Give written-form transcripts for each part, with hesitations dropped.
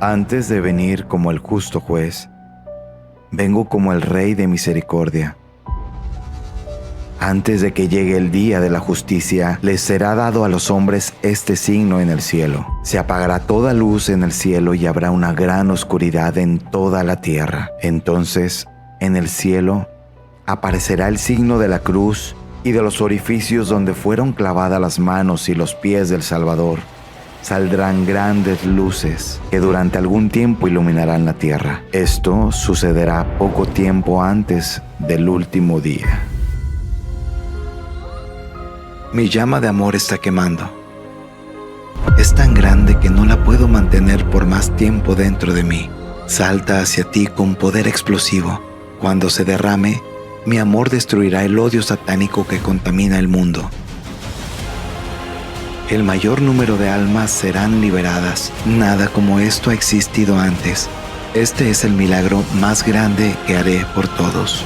Antes de venir como el justo juez, vengo como el Rey de misericordia. Antes de que llegue el día de la justicia, les será dado a los hombres este signo en el cielo. Se apagará toda luz en el cielo y habrá una gran oscuridad en toda la tierra. Entonces, en el cielo, aparecerá el signo de la cruz y de los orificios donde fueron clavadas las manos y los pies del Salvador. Saldrán grandes luces que durante algún tiempo iluminarán la tierra. Esto sucederá poco tiempo antes del último día. Mi llama de amor está quemando. Es tan grande que no la puedo mantener por más tiempo dentro de mí. Salta hacia ti con poder explosivo. Cuando se derrame, mi amor destruirá el odio satánico que contamina el mundo. El mayor número de almas serán liberadas. Nada como esto ha existido antes. Este es el milagro más grande que haré por todos.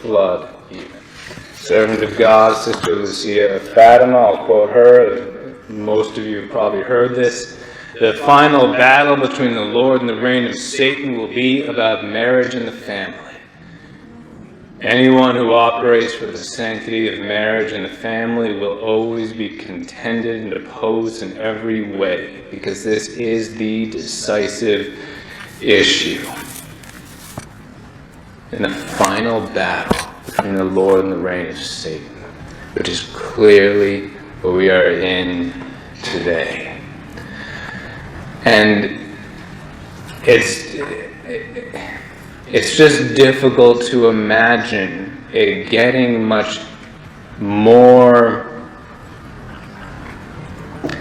Flood, even. Servant of God, Sister Lucia of Fatima, I'll quote her. Most of you have probably heard this. The final battle between the Lord and the reign of Satan will be about marriage and the family. Anyone who operates for the sanctity of marriage and the family will always be contended and opposed in every way, because this is the decisive issue. In the final battle between the Lord and the reign of Satan, which is clearly what we are in today. And it's just difficult to imagine it getting much more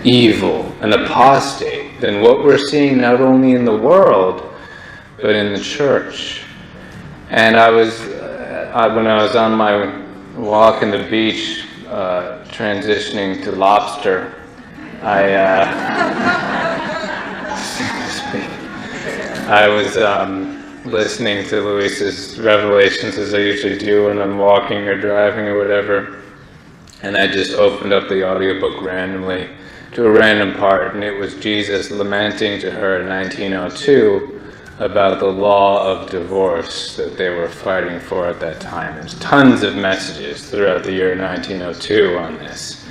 evil and apostate than what we're seeing not only in the world, but in the church. And when I was on my walk in the beach, transitioning to lobster, I was listening to Luis's revelations, as I usually do when I'm walking or driving or whatever, and I just opened up the audiobook randomly to a random part, and it was Jesus lamenting to her in 1902 about the law of divorce that they were fighting for at that time. There's tons of messages throughout the year 1902 on this,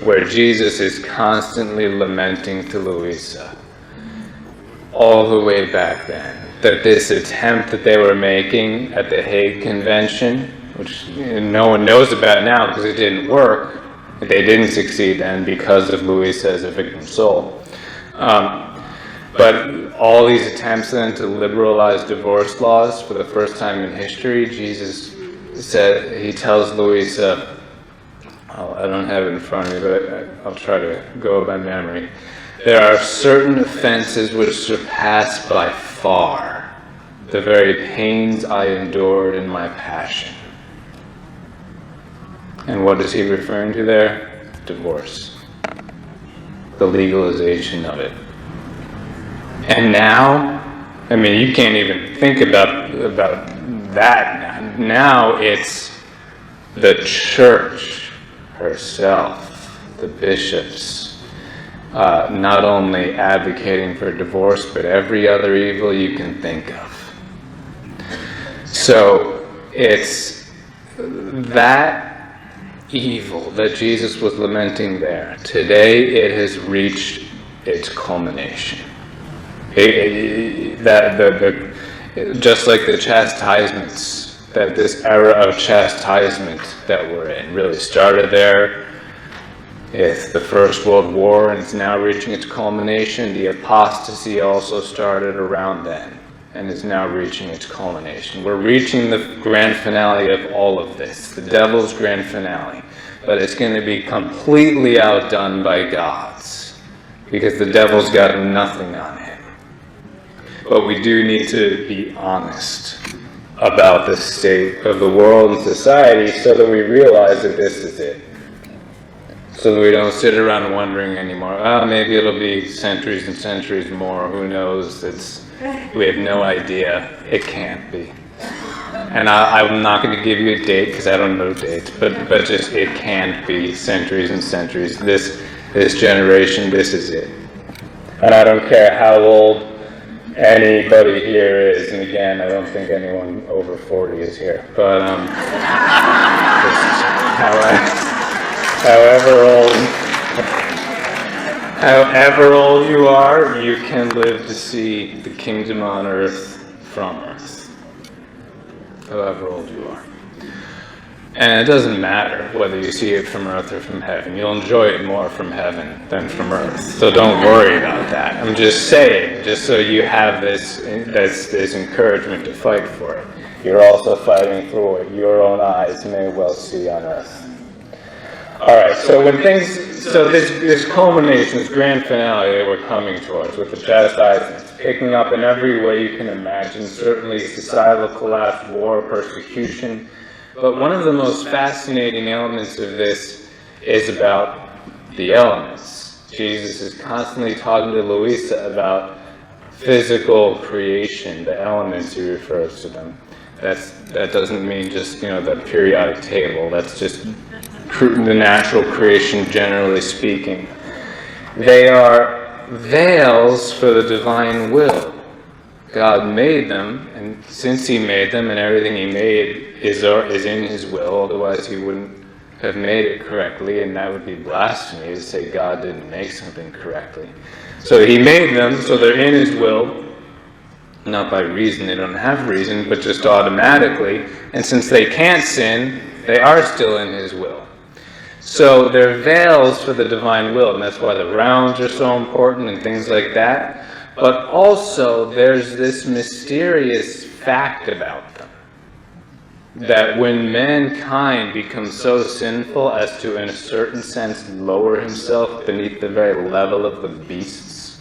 where Jesus is constantly lamenting to Luisa, all the way back then, that this attempt that they were making at the Hague Convention, which no one knows about now because it didn't work, they didn't succeed then because of Luisa as a victim soul. But all these attempts then to liberalize divorce laws for the first time in history, Jesus said, he tells Luisa, I don't have it in front of me, but I'll try to go by memory. There are certain offenses which surpass by far the very pains I endured in my passion. And what is he referring to there? Divorce. The legalization of it. And now, I mean, you can't even think about that. Now it's the church herself, the bishops, not only advocating for divorce, but every other evil you can think of. So it's that evil that Jesus was lamenting there. Today it has reached its culmination. Just like the chastisements, that this era of chastisement that we're in really started there. It's the First World War and it's now reaching its culmination. The apostasy also started around then and is now reaching its culmination. We're reaching the grand finale of all of this, the devil's grand finale. But it's going to be completely outdone by God's, because the devil's got nothing on him. But we do need to be honest about the state of the world and society so that we realize that this is it. So that we don't sit around wondering anymore, maybe it'll be centuries and centuries more, who knows, we have no idea. It can't be. And I'm not going to give you a date because I don't know dates, but just it can't be centuries and centuries. This generation, this is it. And I don't care how old anybody here is, and again, I don't think anyone over 40 is here, but however old you are, you can live to see the kingdom on earth from earth. However old you are. And it doesn't matter whether you see it from earth or from heaven. You'll enjoy it more from heaven than from earth. So don't worry about that. I'm just saying, just so you have this encouragement to fight for it. You're also fighting for what your own eyes may well see on earth. Alright, so this culmination, this grand finale that we're coming towards with the chastisements, picking up in every way you can imagine, certainly societal collapse, war, persecution. But one of the most fascinating elements of this is about the elements. Jesus is constantly talking to Luisa about physical creation, the elements, he refers to them. That doesn't mean just, the periodic table. That's just the natural creation, generally speaking. They are veils for the divine will. God made them, and since he made them and everything he made is in his will, otherwise he wouldn't have made it correctly, and that would be blasphemy to say God didn't make something correctly. So he made them, so they're in his will, not by reason, they don't have reason, but just automatically, and since they can't sin, they are still in his will. So they're veils for the divine will, and that's why the rounds are so important and things like that. But also there's this mysterious fact about them, that when mankind becomes so sinful as to, in a certain sense, lower himself beneath the very level of the beasts,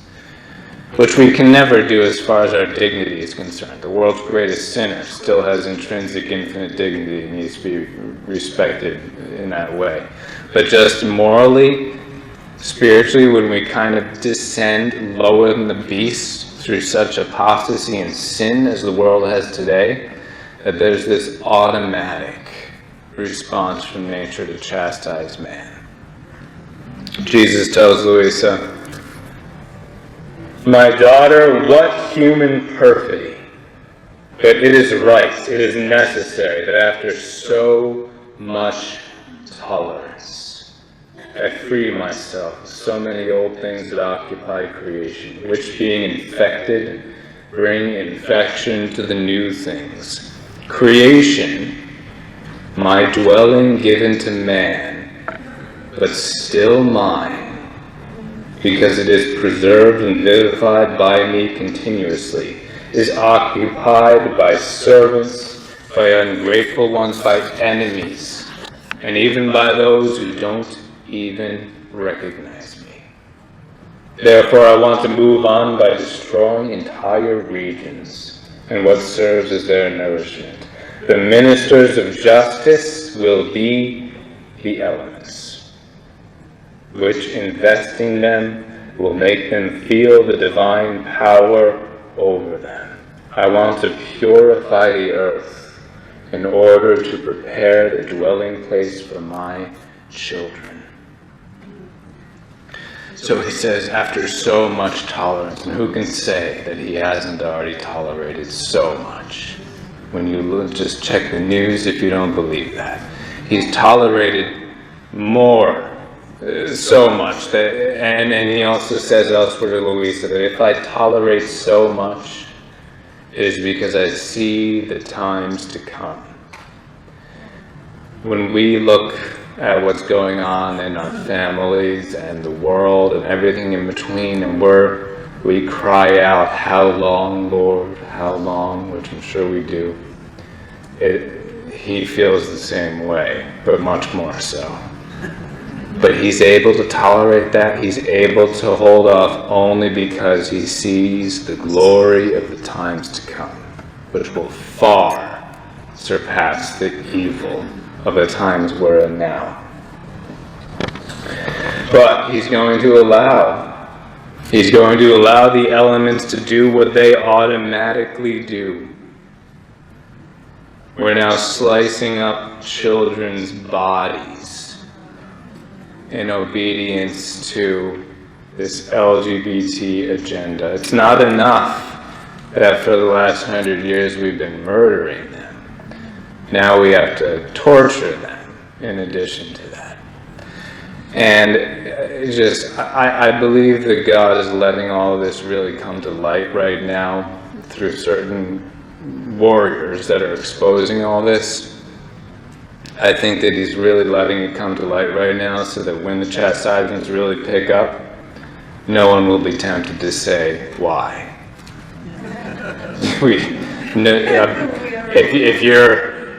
which we can never do as far as our dignity is concerned. The world's greatest sinner still has intrinsic infinite dignity and needs to be respected in that way. But just morally, spiritually, when we kind of descend lower than the beasts through such apostasy and sin as the world has today, that there's this automatic response from nature to chastise man. Jesus tells Luisa, "My daughter, what human perfidy! But it is right, it is necessary that after so much tolerance, I free myself of so many old things that occupy creation, which being infected bring infection to the new things. Creation, my dwelling given to man, but still mine, because it is preserved and vivified by me continuously, is occupied by servants, by ungrateful ones, by enemies, and even by those who don't even recognize me. Therefore, I want to move on by destroying entire regions and what serves as their nourishment. The ministers of justice will be the elements, which investing them will make them feel the divine power over them. I want to purify the earth in order to prepare the dwelling place for my children. So he says, after so much tolerance, and who can say that he hasn't already tolerated so much? When you just check the news, if you don't believe that. He's tolerated more, so much. And he also says elsewhere to Luisa that if I tolerate so much, it is because I see the times to come. When we look at what's going on in our families and the world and everything in between, and we cry out, how long, Lord, how long, which I'm sure we do. He feels the same way, but much more so. But he's able to tolerate that. He's able to hold off only because he sees the glory of the times to come, which will far surpass the evil of the times we're in now. But he's going to allow the elements to do what they automatically do. We're now slicing up children's bodies in obedience to this LGBT agenda. It's not enough that for the last 100 years we've been murdering them. Now we have to torture them in addition to that. And I believe that God is letting all of this really come to light right now through certain warriors that are exposing all this. I think that he's really letting it come to light right now so that when the chastisements really pick up, no one will be tempted to say, why?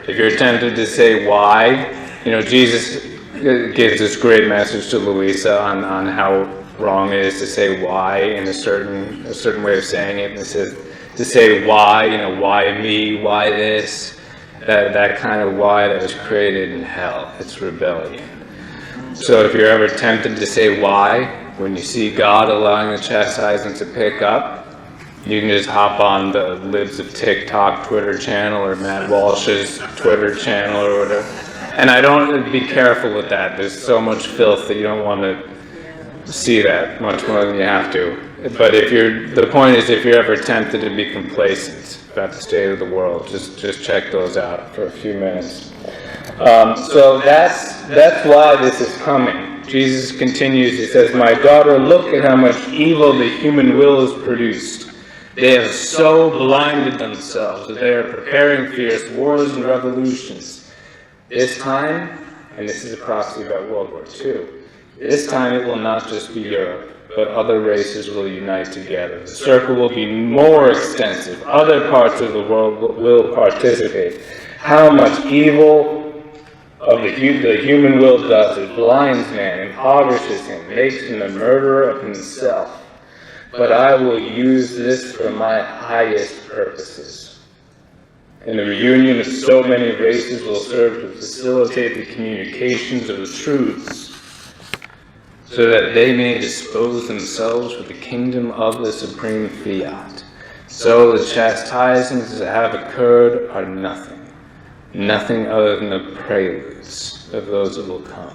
If you're tempted to say why, Jesus gives this great message to Luisa on how wrong it is to say why in a certain way of saying it. And it says to say why, why me, why this, that kind of why that was created in hell. It's rebellion. So if you're ever tempted to say why, when you see God allowing the chastisement to pick up, you can just hop on the Libs of TikTok Twitter channel or Matt Walsh's Twitter channel or whatever. And I don't be careful with that. There's so much filth that you don't want to see that much more than you have to. But the point is, if you're ever tempted to be complacent about the state of the world, just check those out for a few minutes. So that's why this is coming. Jesus continues, he says, "My daughter, look at how much evil the human will has produced. They have so blinded themselves that they are preparing fierce wars and revolutions. This time," and this is a prophecy about World War II, "this time it will not just be Europe, but other races will unite together. The circle will be more extensive. Other parts of the world will participate. How much evil of the human will does it blinds man, impoverishes him, makes him a murderer of himself. But I will use this for my highest purposes. And the reunion of so many races will serve to facilitate the communications of the truths, so that they may dispose themselves for the kingdom of the supreme fiat. So the chastisements that have occurred are nothing other than the preludes of those that will come.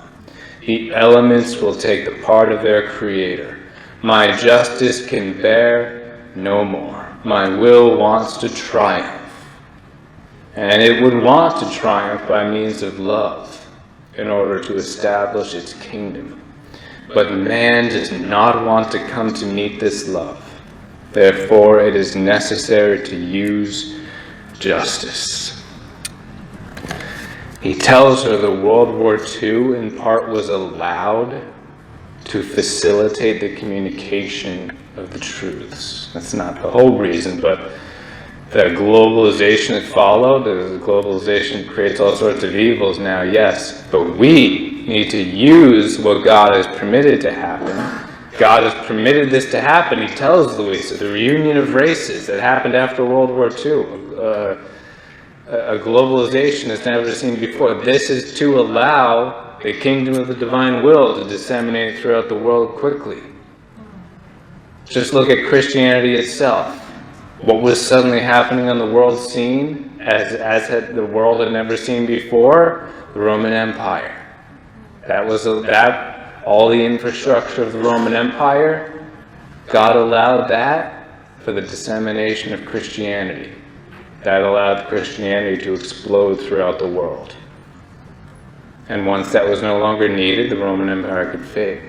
The elements will take the part of their Creator. My justice can bear no more. My will wants to triumph. And it would want to triumph by means of love in order to establish its kingdom. But man does not want to come to meet this love. Therefore, it is necessary to use justice. He tells her that World War II in part was allowed to facilitate the communication of the truths. That's not the whole reason, but the globalization that followed, the globalization creates all sorts of evils now, yes, but we need to use what God has permitted to happen. God has permitted this to happen. He tells Luisa, the reunion of races that happened after World War II, a globalization that's never seen before. This is to allow the kingdom of the divine will to disseminate throughout the world quickly. Just look at Christianity itself. What was suddenly happening on the world scene, as had the world had never seen before? The Roman Empire. That was all the infrastructure of the Roman Empire. God allowed that for the dissemination of Christianity. That allowed Christianity to explode throughout the world. And once that was no longer needed, the Roman Empire could fade.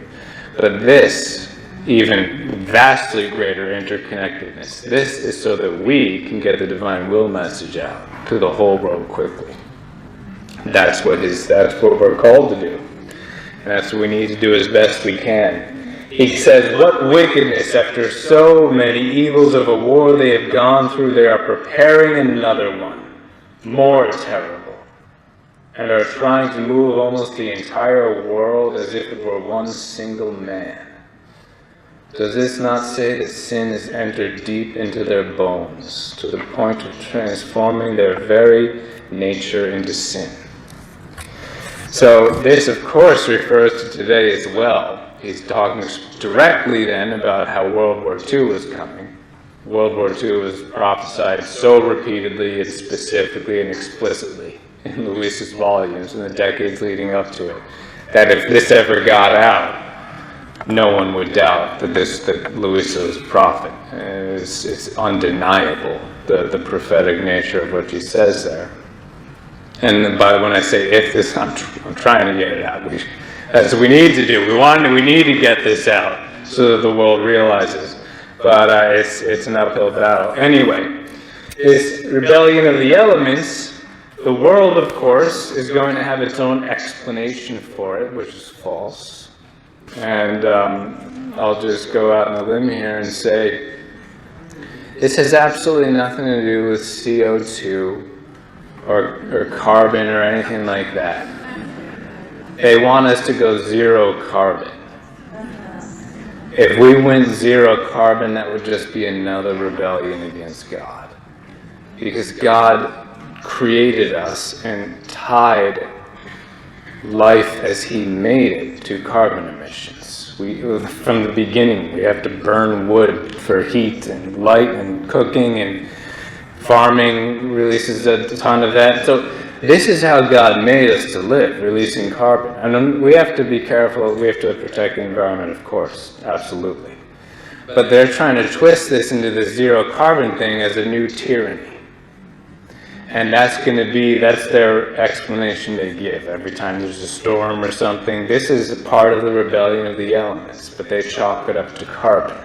But this, even vastly greater interconnectedness, this is so that we can get the divine will message out to the whole world quickly. That's what we're called to do. And that's what we need to do as best we can. He says, what wickedness, after so many evils of a war they have gone through, they are preparing another one, more terrible, and are trying to move almost the entire world as if it were one single man. Does this not say that sin has entered deep into their bones, to the point of transforming their very nature into sin? So this, of course, refers to today as well. He's talking directly then about how World War II was coming. World War II was prophesied so repeatedly and specifically and explicitly in Luisa's volumes in the decades leading up to it, that if this ever got out, no one would doubt that Luisa was a prophet. It's undeniable, the prophetic nature of what she says there. And when I say if this, I'm trying to get it out. That's what we need to do. We need to get this out so that the world realizes. But it's an uphill battle. Anyway, this rebellion of the elements, the world, of course, is going to have its own explanation for it, which is false. And I'll just go out on a limb here and say, this has absolutely nothing to do with CO2 or carbon or anything like that. They want us to go zero carbon. If we went zero carbon, that would just be another rebellion against God. Because God created us and tied life as He made it to carbon emissions. From the beginning, we have to burn wood for heat and light and cooking, and farming releases a ton of that. So this is how God made us to live, releasing carbon. And we have to be careful. We have to protect the environment, of course, absolutely. But they're trying to twist this into the zero carbon thing as a new tyranny. And that's their explanation they give every time there's a storm or something. This is part of the rebellion of the elements, but they chalk it up to carbon.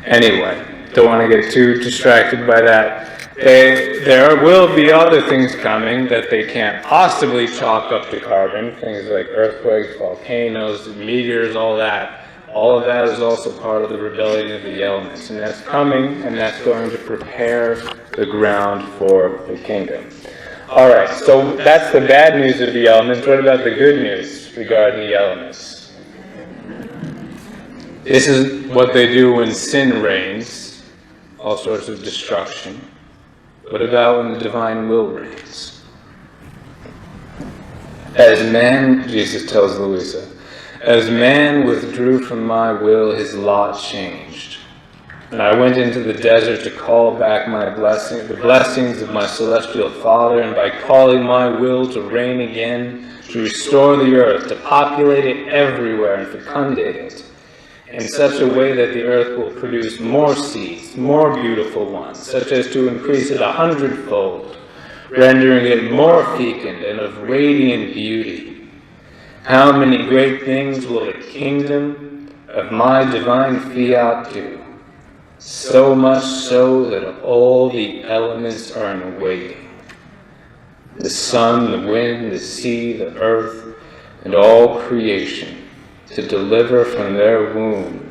Anyway, don't want to get too distracted by that. There will be other things coming that they can't possibly chalk up to carbon, things like earthquakes, volcanoes, meteors, all that. All of that is also part of the rebellion of the elements, and that's coming, and that's going to prepare the ground for the kingdom. All right, so that's the bad news of the elements. What about the good news regarding the elements? This is what they do when sin reigns, all sorts of destruction. What about when the divine will reigns? As man, Jesus tells Luisa, as man withdrew from my will, his lot changed. And I went into the desert to call back my blessing, the blessings of my celestial Father, and by calling my will to reign again, to restore the earth, to populate it everywhere and fecundate it, in such a way that the earth will produce more seeds, more beautiful ones, such as to increase it 100-fold, rendering it more fecund and of radiant beauty. How many great things will the kingdom of my divine fiat do? so much so that all the elements are in waiting. The sun, the wind, the sea, the earth, and all creation, to deliver from their womb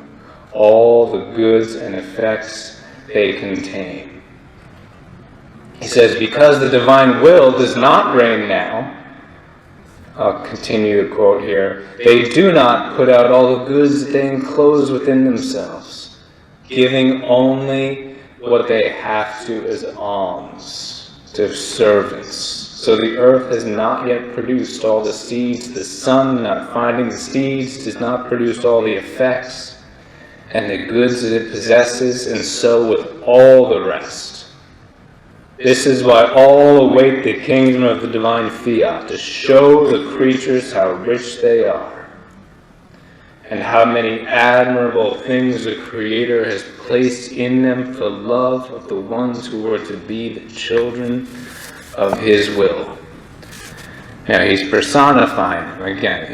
all the goods and effects they contain. He says, because the divine will does not reign now, I'll continue the quote here, they do not put out all the goods that they enclose within themselves, giving only what they have to as alms to servants. So the earth has not yet produced all the seeds, the sun, not finding the seeds, does not produce all the effects and the goods that it possesses, and so with all the rest. This is why all await the kingdom of the divine fiat, to show the creatures how rich they are, and how many admirable things the Creator has placed in them for love of the ones who are to be the children of His will. Now he's personifying them. Again,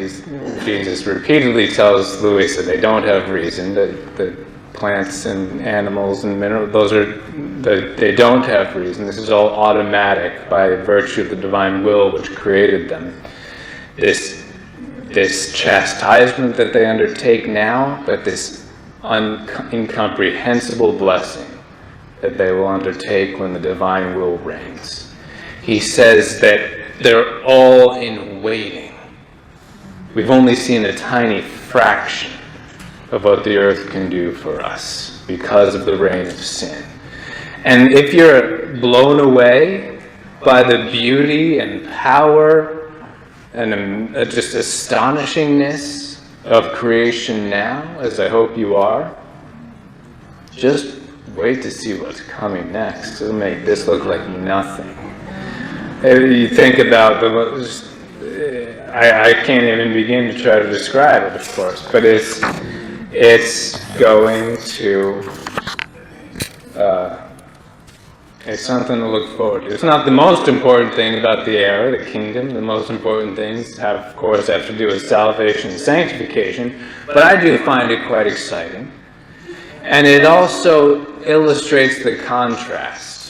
Jesus repeatedly tells Louis that they don't have reason, that plants and animals and minerals, they don't have reason. This is all automatic by virtue of the divine will which created them. This chastisement that they undertake now, but this incomprehensible blessing that they will undertake when the divine will reigns. He says that they're all in waiting. We've only seen a tiny fraction of what the earth can do for us because of the reign of sin. And if you're blown away by the beauty and power and just astonishingness of creation now, as I hope you are, just wait to see what's coming next. It'll make this look like nothing. You think about I can't even begin to try to describe it, of course, but it's going to, it's something to look forward to. It's not the most important thing about the era, the kingdom. The most important things have to do with salvation and sanctification, but I do find it quite exciting. And it also illustrates the contrast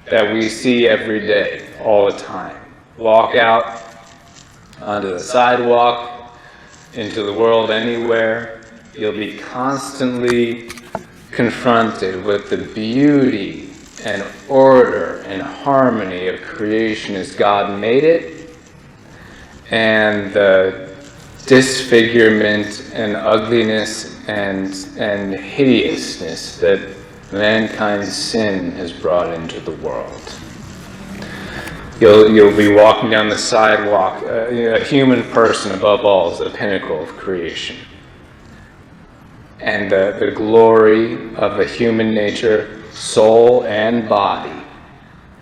that we see every day, all the time. Walk out onto the sidewalk, into the world anywhere, you'll be constantly confronted with the beauty and order and harmony of creation as God made it, and the disfigurement and ugliness and hideousness that mankind's sin has brought into the world. You'll be walking down the sidewalk. A human person, above all, is the pinnacle of creation. And the glory of the human nature, soul and body,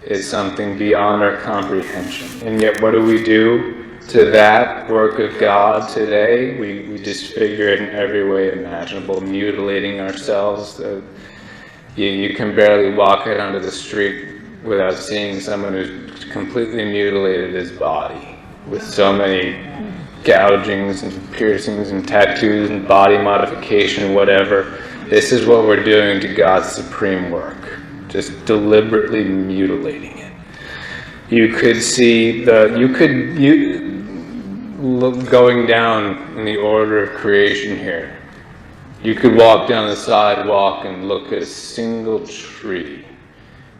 is something beyond our comprehension. And yet what do we do to that work of God today? We disfigure it in every way imaginable, mutilating ourselves. You can barely walk out onto the street without seeing someone who's completely mutilated his body with so many gougings and piercings and tattoos and body modification, whatever. This is what we're doing to God's supreme work, just deliberately mutilating it. You could see going down in the order of creation here. You could walk down the sidewalk and look at a single tree.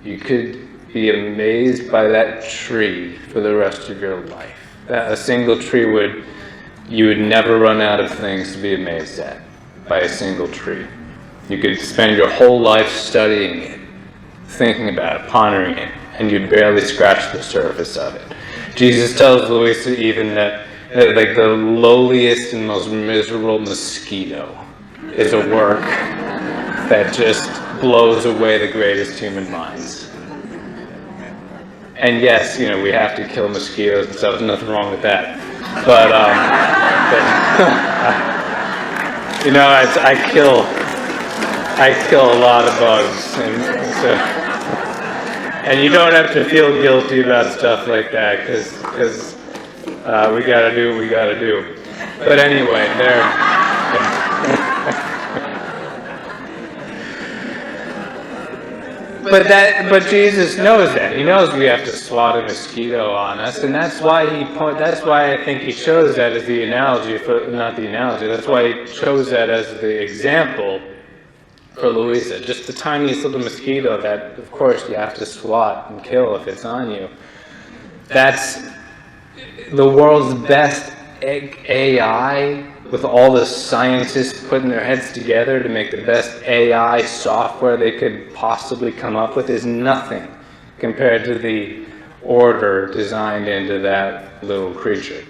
You could be amazed by that tree for the rest of your life. A single tree you would never run out of things to be amazed at by a single tree. You could spend your whole life studying it, thinking about it, pondering it, and you'd barely scratch the surface of it. Jesus tells Louisa even that like the lowliest and most miserable mosquito is a work that just blows away the greatest human minds. And yes, we have to kill mosquitoes and stuff. There's nothing wrong with that. But I kill a lot of bugs, and you don't have to feel guilty about stuff like that because we got to do what we got to do. But anyway, But Jesus knows that. He knows we have to swat a mosquito on us, and that's why I think he chose that as the analogy that's why he chose that as the example for Luisa. Just the tiniest little mosquito that, of course, you have to swat and kill if it's on you. That's the world's best AI, with all the scientists putting their heads together to make the best AI software they could possibly come up with, is nothing compared to the order designed into that little creature.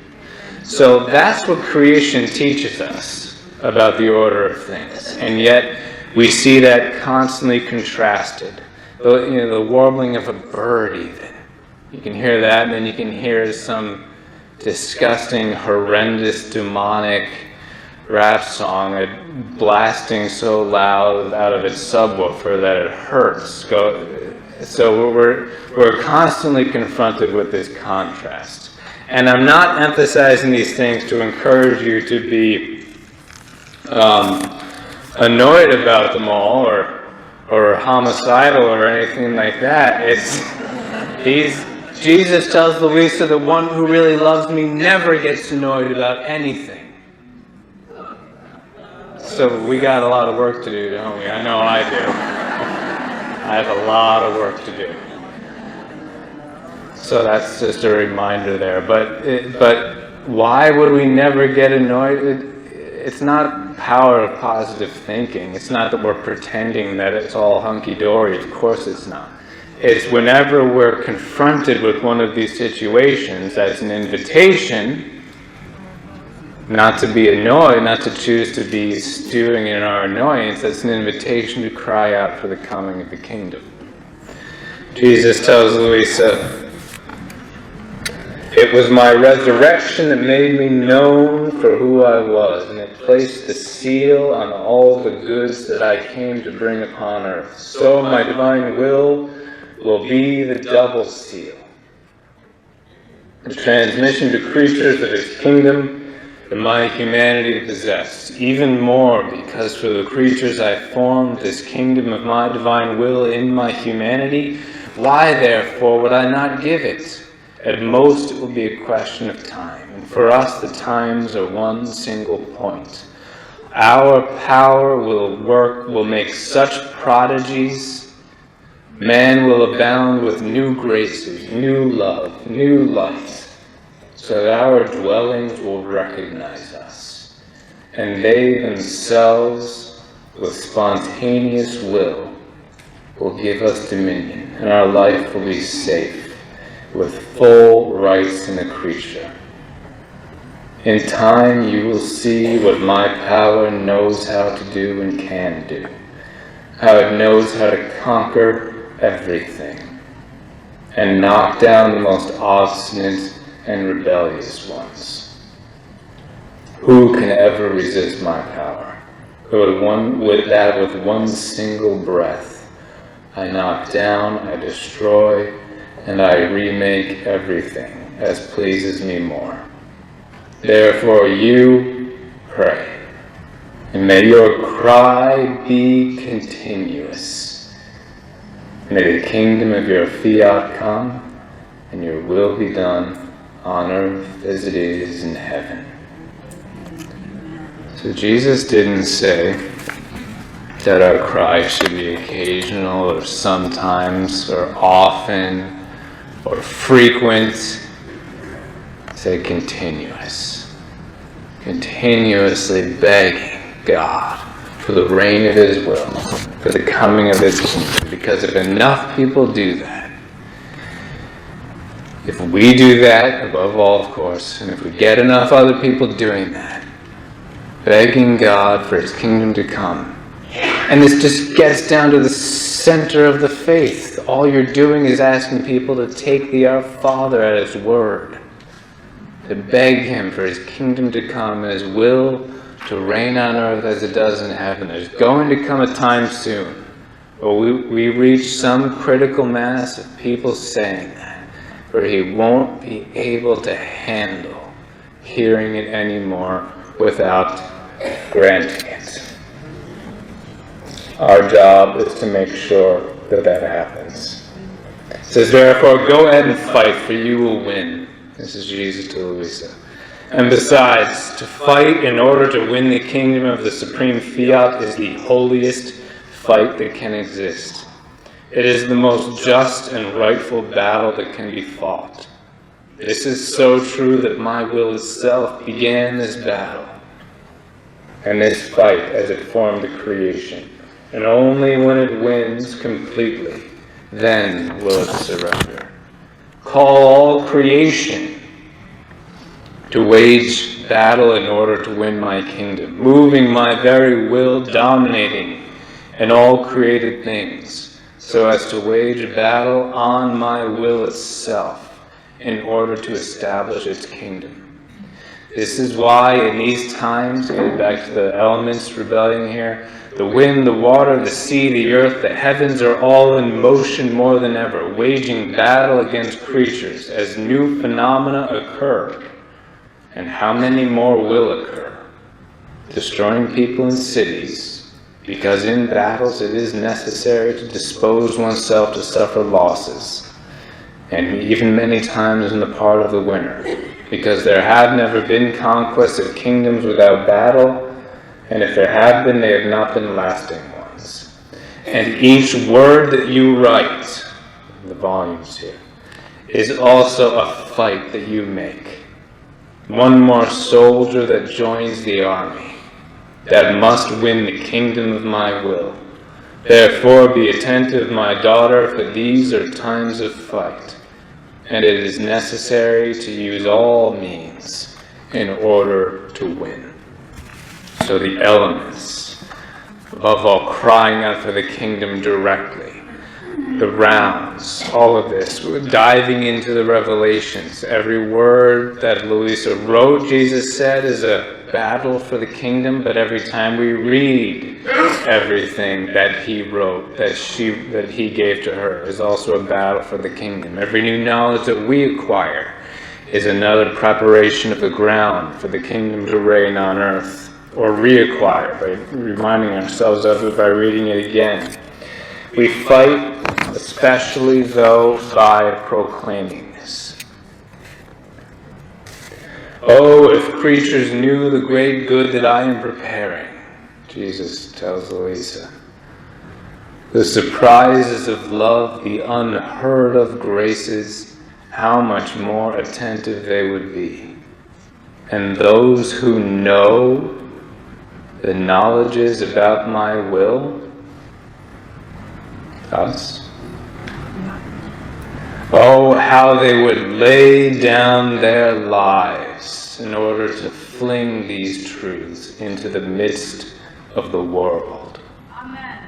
So that's what creation teaches us about the order of things. And yet we see that constantly contrasted. The warbling of a bird even. You can hear that, and then you can hear some disgusting, horrendous, demonic rap song blasting so loud out of its subwoofer that it hurts. So we're constantly confronted with this contrast. And I'm not emphasizing these things to encourage you to be annoyed about them all or homicidal or anything like that. Jesus tells Luisa, the one who really loves me never gets annoyed about anything. So we got a lot of work to do, don't we? I know I do. I have a lot of work to do. So that's just a reminder there. But why would we never get annoyed? It's not power of positive thinking. It's not that we're pretending that it's all hunky-dory. Of course it's not. It's whenever we're confronted with one of these situations, that's an invitation not to be annoyed, not to choose to be stewing in our annoyance. That's an invitation to cry out for the coming of the kingdom. Jesus tells Luisa, "It was my resurrection that made me known for who I was, and it placed the seal on all the goods that I came to bring upon earth. So my divine will be the double seal, the transmission to creatures of his kingdom that my humanity possessed, even more because for the creatures I formed this kingdom of my divine will in my humanity. Why therefore would I not give it? At most it will be a question of time, and for us the times are one single point. Our power will make such prodigies. Man will abound with new graces, new love, new light, so that our dwellings will recognize us, and they themselves, with spontaneous will give us dominion, and our life will be safe, with full rights in the creature. In time you will see what my power knows how to do and can do, how it knows how to conquer everything and knock down the most obstinate and rebellious ones. Who can ever resist my power? With one single breath, I knock down, I destroy, and I remake everything as pleases me more. Therefore you pray, and may your cry be continuous. May the kingdom of your fiat come, and your will be done on earth as it is in heaven." So Jesus didn't say that our cry should be occasional or sometimes or often or frequent. Say continuous. Continuously begging God for the reign of his will, for the coming of his kingdom. Because if enough people do that, if we do that, above all, of course, and if we get enough other people doing that, begging God for his kingdom to come, and this just gets down to the center of the faith. All you're doing is asking people to take the Our Father at his word, to beg him for his kingdom to come and his will to reign on earth as it does in heaven. There's going to come a time soon where we reach some critical mass of people saying that, where he won't be able to handle hearing it anymore without granting it. Our job is to make sure that happens. It says, therefore, go ahead and fight, for you will win. This is Jesus to Luisa. And besides, to fight in order to win the kingdom of the supreme fiat is the holiest fight that can exist. It is the most just and rightful battle that can be fought. This is so true that my will itself began this battle and this fight as it formed the creation. And only when it wins completely, then will it surrender. Call all creation to wage battle in order to win my kingdom, moving my very will, dominating in all created things, so as to wage a battle on my will itself in order to establish its kingdom. This is why in these times, getting back to the elements rebellion here, the wind, the water, the sea, the earth, the heavens are all in motion more than ever, waging battle against creatures as new phenomena occur. And how many more will occur? Destroying people and cities, because in battles it is necessary to dispose oneself to suffer losses, and even many times in the part of the winner, because there have never been conquests of kingdoms without battle, and if there have been, they have not been lasting ones. And each word that you write, in the volumes here, is also a fight that you make. One more soldier that joins the army, that must win the kingdom of my will. Therefore be attentive, my daughter, for these are times of fight, and it is necessary to use all means in order to win. So the elements, above all, crying out for the kingdom directly, the rounds, all of this, diving into the revelations. Every word that Luisa wrote, Jesus said, is a battle for the kingdom, but every time we read everything that he wrote, that he gave to her, is also a battle for the kingdom. Every new knowledge that we acquire is another preparation of the ground for the kingdom to reign on earth, or reacquire by reminding ourselves of it by reading it again. We fight, especially though by proclaiming this. Oh, if creatures knew the great good that I am preparing, Jesus tells Luisa, the surprises of love, the unheard of graces, how much more attentive they would be. And those who know the knowledges about my will, us, oh, how they would lay down their lives in order to fling these truths into the midst of the world. Amen.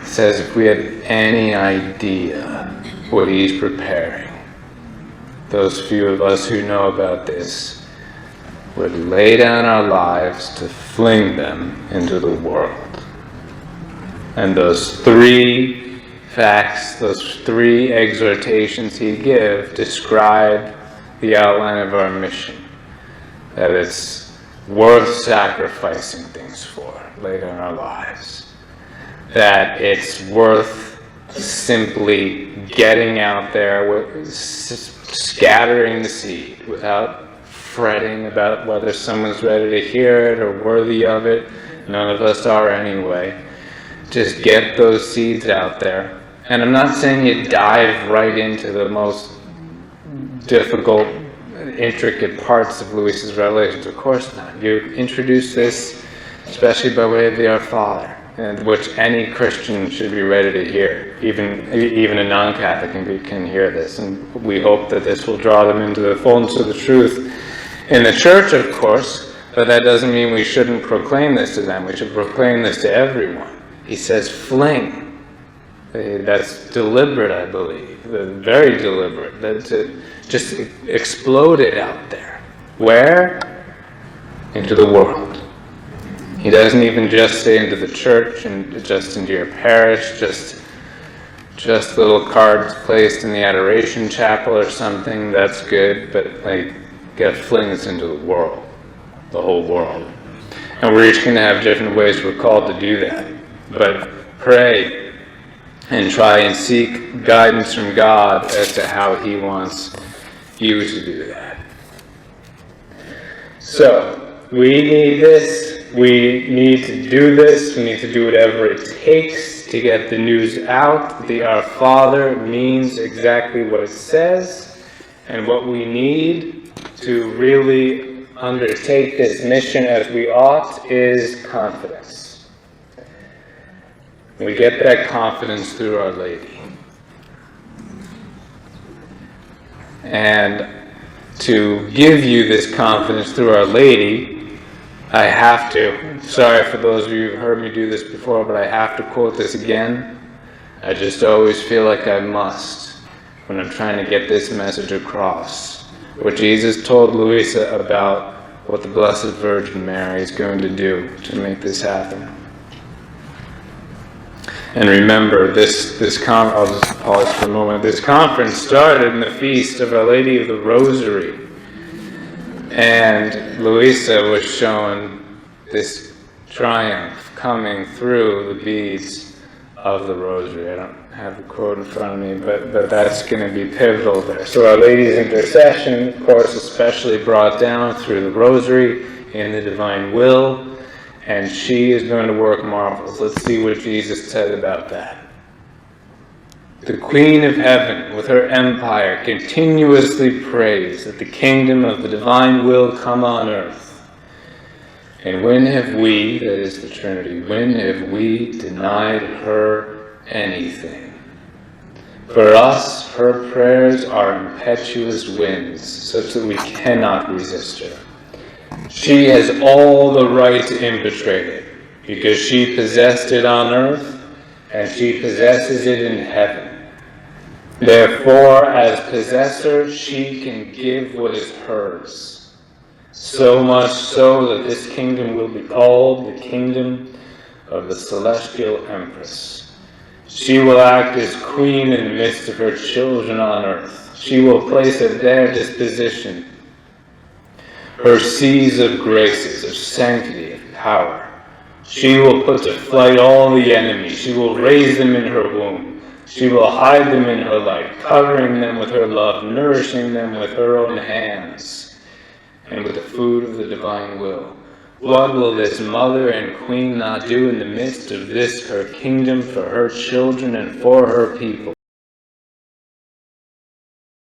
It says if we had any idea what he's preparing, those few of us who know about this would lay down our lives to fling them into the world. And those three facts, those three exhortations he gives describe the outline of our mission. That it's worth sacrificing things for, lay down our lives. That it's worth simply getting out there, scattering the seed without fretting about whether someone's ready to hear it or worthy of it. None of us are anyway. Just get those seeds out there. And I'm not saying you dive right into the most difficult, intricate parts of Luisa's revelations. Of course not. You introduce this, especially by way of the Our Father, and which any Christian should be ready to hear. Even a non-Catholic can hear this, and we hope that this will draw them into the fullness of the truth in the church, of course, but that doesn't mean we shouldn't proclaim this to them. We should proclaim this to everyone. He says fling. That's deliberate, I believe, very deliberate. That's just explode it out there. Where? Into the world. He doesn't even just say into the church and just into your parish, just little cards placed in the adoration chapel or something. That's good, but God flings into the world, the whole world. And we're each going to have different ways we're called to do that. But pray and try and seek guidance from God as to how He wants you to do that. So, we need this. We need to do this. We need to do whatever it takes to get the news out. The Our Father means exactly what it says. And what we need to really undertake this mission as we ought is confidence. We get that confidence through Our Lady. And to give you this confidence through Our Lady, I have to. Sorry for those of you who've heard me do this before, but I have to quote this again. I just always feel like I must when I'm trying to get this message across. What Jesus told Luisa about what the Blessed Virgin Mary is going to do to make this happen. And remember, I'll just pause for a moment. This conference started in the feast of Our Lady of the Rosary. And Luisa was shown this triumph coming through the beads of the Rosary. I don't have the quote in front of me, but that's going to be pivotal there. So Our Lady's intercession, of course, especially brought down through the Rosary in the divine will, and she is going to work marvels. Let's see what Jesus said about that. The Queen of Heaven, with her empire, continuously prays that the kingdom of the divine will come on earth. And when have we, that is the Trinity, when have we denied her anything? For us, her prayers are impetuous winds, such that we cannot resist her. She has all the right to impetrate it, because she possessed it on earth, and she possesses it in heaven. Therefore, as possessor, she can give what is hers. So much so that this kingdom will be called the kingdom of the celestial Empress. She will act as queen in the midst of her children on earth. She will place at their disposition her seas of graces, of sanctity, of power. She will put to flight all the enemies. She will raise them in her womb. She will hide them in her light, covering them with her love, nourishing them with her own hands, and with the food of the divine will. What will this mother and queen not do in the midst of this her kingdom for her children and for her people?